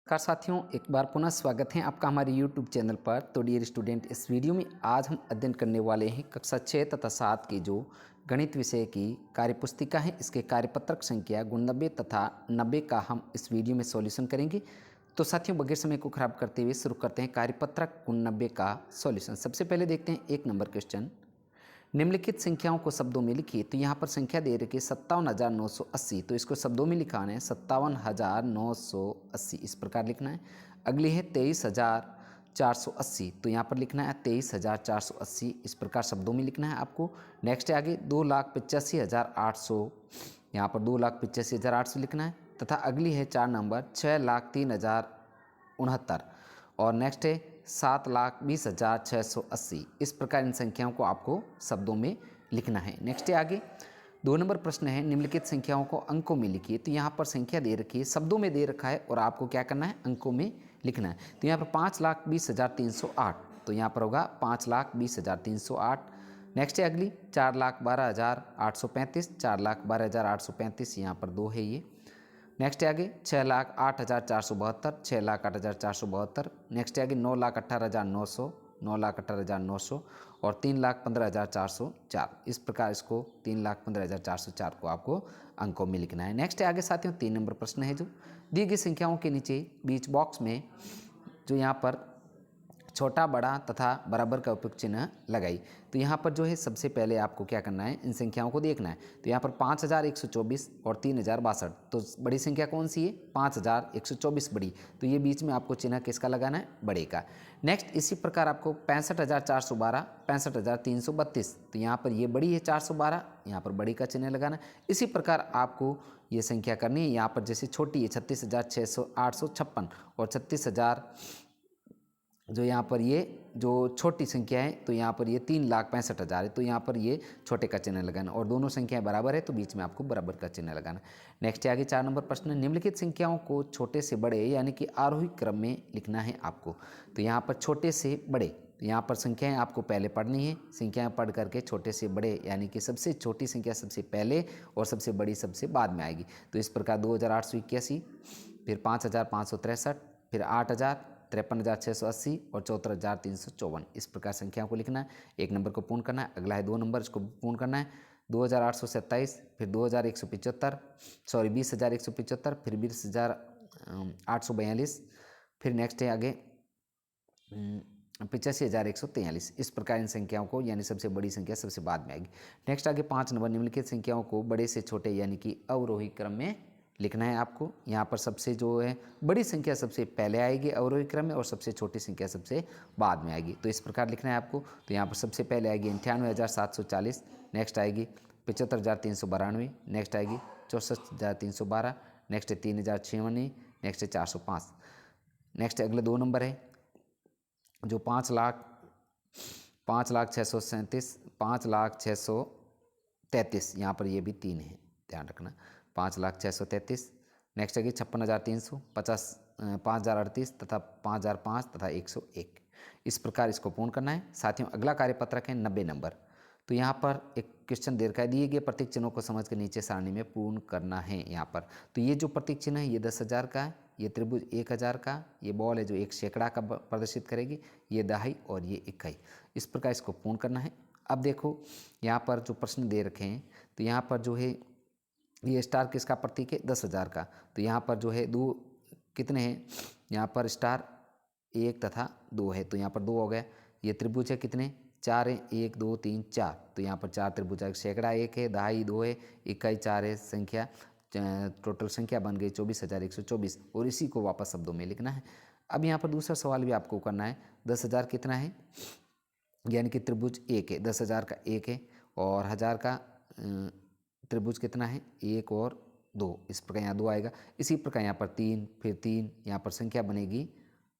नमस्कार साथियों, एक बार पुनः स्वागत है आपका हमारे YouTube चैनल पर। तो डियर स्टूडेंट, इस वीडियो में आज हम अध्ययन करने वाले हैं कक्षा 6 तथा 7 की जो गणित विषय की कार्यपुस्तिका है, इसके कार्यपत्रक संख्या गुण 90 तथा 90 का हम इस वीडियो में सॉल्यूशन करेंगे। तो साथियों, बगैर समय को खराब करते हुए शुरू करते हैं कार्यपत्रक गुण 90 का सॉल्यूशन। सबसे पहले देखते हैं 1 नंबर क्वेश्चन। निम्नलिखित संख्याओं को शब्दों में लिखिए। तो यहाँ पर संख्या दे रखी है 57,980, तो इसको शब्दों में लिखाना है 57,980, इस प्रकार लिखना है। अगली है 23,480, तो यहाँ पर लिखना है 23,480, इस प्रकार शब्दों में लिखना है आपको। नेक्स्ट है आगे 2,85,800, यहाँ पर 2,85,800 लिखना है। तथा अगली है 4 नंबर 6,03,069, और नेक्स्ट है 7,20,680। इस प्रकार इन संख्याओं को आपको शब्दों में लिखना है। नेक्स्ट है आगे 2 नंबर प्रश्न है, निम्नलिखित संख्याओं को अंकों में लिखिए। तो यहाँ पर संख्या दे रखी है, शब्दों में दे रखा है, और आपको क्या करना है, अंकों में लिखना है। तो यहाँ पर 5,20,308, तो यहाँ पर होगा 5,20,308। नेक्स्ट है अगली 4,12,835, 4,12,835, यहाँ पर 2 है ये। नेक्स्ट है आगे 6,08,472, 6,08,472। नेक्स्ट है आगे 9,18,900, 9,18,900, और 3,15,404। इस प्रकार इसको 3,15,404 को आपको अंकों में लिखना है। नेक्स्ट है आगे साथियों 3 नंबर प्रश्न है, जो दी गई संख्याओं के नीचे बीच बॉक्स में जो यहाँ पर छोटा बड़ा तथा बराबर का उपयुक्त चिन्ह लगाई। तो यहाँ पर जो है सबसे पहले आपको क्या करना है, इन संख्याओं को देखना है। तो यहाँ पर 5,124 और 3,062, तो बड़ी संख्या कौन सी है, 5,124 बड़ी, तो ये बीच में आपको चिन्ह किसका लगाना है, बड़े का। नेक्स्ट इसी प्रकार आपको 65,412, 65,332, तो यहाँ पर ये बड़ी है 412, यहाँ पर बड़ी का चिन्ह लगाना है। इसी प्रकार आपको ये संख्या करनी है। यहाँ पर जैसे छोटी है 36,856 और 36,000, जो यहाँ पर ये जो छोटी संख्या है, तो यहाँ पर ये 3,65,000 है, तो यहाँ पर ये छोटे का चिन्ह लगाना, और दोनों संख्याएं बराबर है तो बीच में आपको बराबर का चिन्ह लगाना। नेक्स्ट आगे 4 नंबर प्रश्न, निम्नलिखित संख्याओं को छोटे से बड़े यानी कि आरोही क्रम में लिखना है आपको। तो यहाँ पर छोटे से बड़े, तो यहाँ पर संख्याएं आपको पहले पढ़नी है, संख्याएं पढ़ करके छोटे से बड़े यानी कि सबसे छोटी संख्या सबसे पहले और सबसे बड़ी सबसे बाद में आएगी। तो इस प्रकार 2,881, फिर 5,563, फिर 8,000, 53,680 और 74,354, इस प्रकार संख्याओं को लिखना है। 1 नंबर को पूर्ण करना है। अगला है 2 नंबर, इसको पूर्ण करना है। 2,827, फिर 2,175, सॉरी 20,175, फिर 20,842, फिर नेक्स्ट है आगे 85,143। इस प्रकार इन संख्याओं को यानी सबसे बड़ी संख्या सबसे बाद में आएगी। नेक्स्ट आगे 5 नंबर, निम्नलिखित संख्याओं को बड़े से छोटे यानी कि अवरोही क्रम में लिखना है आपको। यहाँ पर सबसे जो है बड़ी संख्या सबसे पहले आएगी अवरोही क्रम में, और सबसे छोटी संख्या सबसे बाद में आएगी। तो इस प्रकार लिखना है आपको। तो यहाँ पर सबसे पहले आएगी 98,740, नेक्स्ट आएगी 75,392, नेक्स्ट आएगी 64,312, नेक्स्ट है 3,056, नेक्स्ट है 405। नेक्स्ट अगले 2 नंबर है जो 5,06,37, 5,06,33, यहाँ पर ये भी 3 है, ध्यान रखना, 5,06,33। नेक्स्ट आएगी 56,300, 5,038 तथा 5,005 तथा 101। इस प्रकार इसको पूर्ण करना है। साथियों अगला कार्यपत्रक है 90 नंबर। तो यहाँ पर एक क्वेश्चन दे रखा है, दिए गए प्रतीक चिन्हों को समझ कर नीचे सारणी में पूर्ण करना है। यहाँ पर तो ये जो प्रतीक चिन्ह है ये 10,000 का है, ये त्रिभुज 1,000 का, ये बॉल है जो 1 सैकड़ा का प्रदर्शित करेगी, ये दहाई और ये इकाई। इस प्रकार इसको पूर्ण करना है। अब देखो यहाँ पर जो प्रश्न दे रखे हैं, तो यहाँ पर जो है ये स्टार किसका प्रतीक है, 10,000 का। तो यहाँ पर जो है 2 कितने हैं, यहाँ पर स्टार 1 तथा 2 है, तो यहाँ पर 2 हो गया। ये त्रिभुज है कितने, 4 है, 1 2 3 4, तो यहाँ पर 4 त्रिभुज है। सैकड़ा 1 है, दहाई 2 है, इकाई 4 है, संख्या टोटल संख्या बन गई 24,124, और इसी को वापस शब्दों में लिखना है। अब यहाँ पर दूसरा सवाल भी आपको करना है, 10,000 कितना है, यानी कि त्रिभुज 1 है, 10,000 का 1 है, और 1,000 का त्रिभुज कितना है, 1 और 2, इस प्रकार यहाँ 2 आएगा। इसी प्रकार यहाँ पर 3, फिर 3, यहाँ पर संख्या बनेगी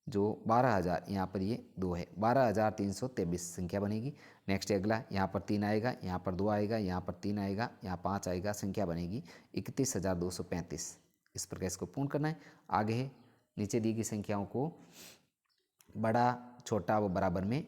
जो 12,000, यहाँ पर ये 2 है, 12,323 संख्या बनेगी। नेक्स्ट अगला यहाँ पर 3 आएगा, यहाँ पर 2 आएगा, यहाँ पर 3 आएगा, यहाँ 5 आएगा, संख्या बनेगी 31,235। इस प्रकार इसको पूर्ण करना है। आगे है नीचे दी गई संख्याओं को बड़ा छोटा व बराबर में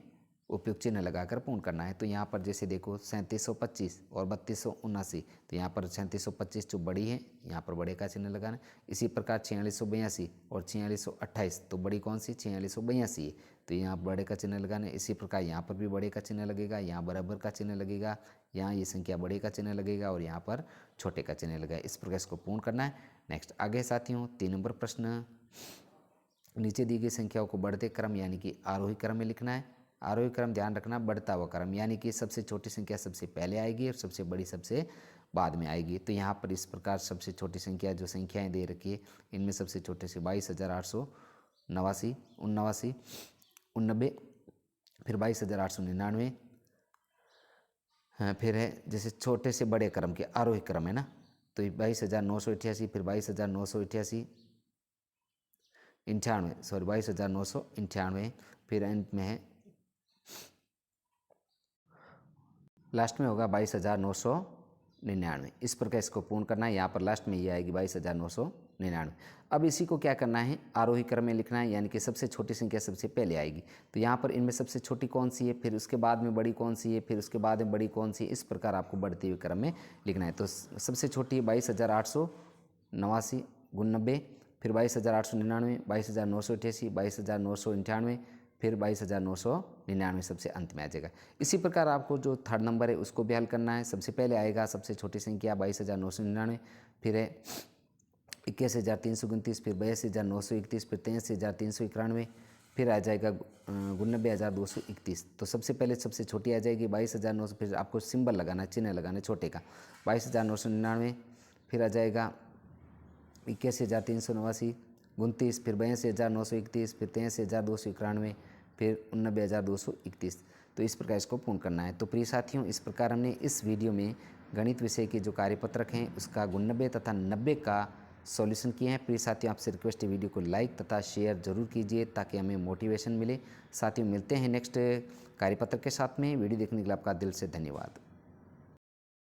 उपयुक्त चिन्ह लगाकर पूर्ण करना है। तो यहाँ पर जैसे देखो 3725 और 3279, तो यहाँ पर 3725 जो बड़ी है, यहाँ पर बड़े का चिन्ह लगाना है। इसी प्रकार 4682 और 4628, तो बड़ी कौन सी 4682 है, तो यहाँ बड़े का चिन्ह लगाना है। इसी प्रकार यहाँ पर भी बड़े का चिन्ह लगेगा, यहाँ बराबर का चिन्ह लगेगा, यहाँ ये संख्या बड़े का चिन्ह लगेगा और यहाँ पर छोटे का चिन्ह लगेगा। इस प्रकार इसको पूर्ण करना है। नेक्स्ट आगे साथियों 3 नंबर प्रश्न, नीचे दी गई संख्याओं को बढ़ते क्रम यानी कि आरोही क्रम में लिखना है। आरोही क्रम ध्यान रखना, बढ़ता हुआ क्रम, यानी कि सबसे छोटी संख्या सबसे पहले आएगी और सबसे बड़ी सबसे बाद में आएगी। तो यहाँ पर इस प्रकार सबसे छोटी संख्या जो संख्याएं दे रखी है, इनमें सबसे छोटे से 22,889, 89, फिर 22,899, फिर है जैसे छोटे से बड़े क्रम के आरोही क्रम है ना, तो 22,988, फिर 22,988, 22,998, फिर अंत में है लास्ट में होगा 22,999। इस प्रकार इसको पूर्ण करना है। यहाँ पर लास्ट में ये आएगी 22,999। अब इसी को क्या करना है, आरोही क्रम में लिखना है, यानी कि सबसे छोटी संख्या सबसे पहले आएगी। तो यहाँ पर इनमें सबसे छोटी कौन सी है, फिर उसके बाद में बड़ी कौन सी है, फिर उसके बाद में बड़ी कौन सी है, इस प्रकार आपको बढ़ते हुए क्रम में लिखना है। तो सबसे छोटी है 22,889 × 90, फिर 22,899, 22,988, 22,998, फिर 22,999 सबसे अंत में आ जाएगा। इसी प्रकार आपको जो थर्ड नंबर है उसको भी हल करना है। सबसे पहले आएगा सबसे छोटी संख्या 22,999, फिर है 21,329, फिर 82,931, फिर 83,391, फिर आ जाएगा 89,231। तो सबसे पहले सबसे छोटी आ जाएगी 22,900, फिर आपको सिंबल लगाना है, चिन्ह लगाना है छोटे का, 22,999, फिर आ जाएगा 81,389, 29, फिर 82,931, फिर 83,291, फिर 89,231। तो इस प्रकार इसको पूर्ण करना है। तो प्रिय साथियों, इस प्रकार हमने इस वीडियो में गणित विषय के जो कार्यपत्रक हैं उसका गुण 90 तथा 90 का सॉल्यूशन किए हैं। प्रिय साथियों, आपसे रिक्वेस्ट है वीडियो को लाइक तथा शेयर जरूर कीजिए ताकि हमें मोटिवेशन मिले। साथियों, मिलते हैं नेक्स्ट कार्यपत्र के साथ में। वीडियो देखने के लिए आपका दिल से धन्यवाद।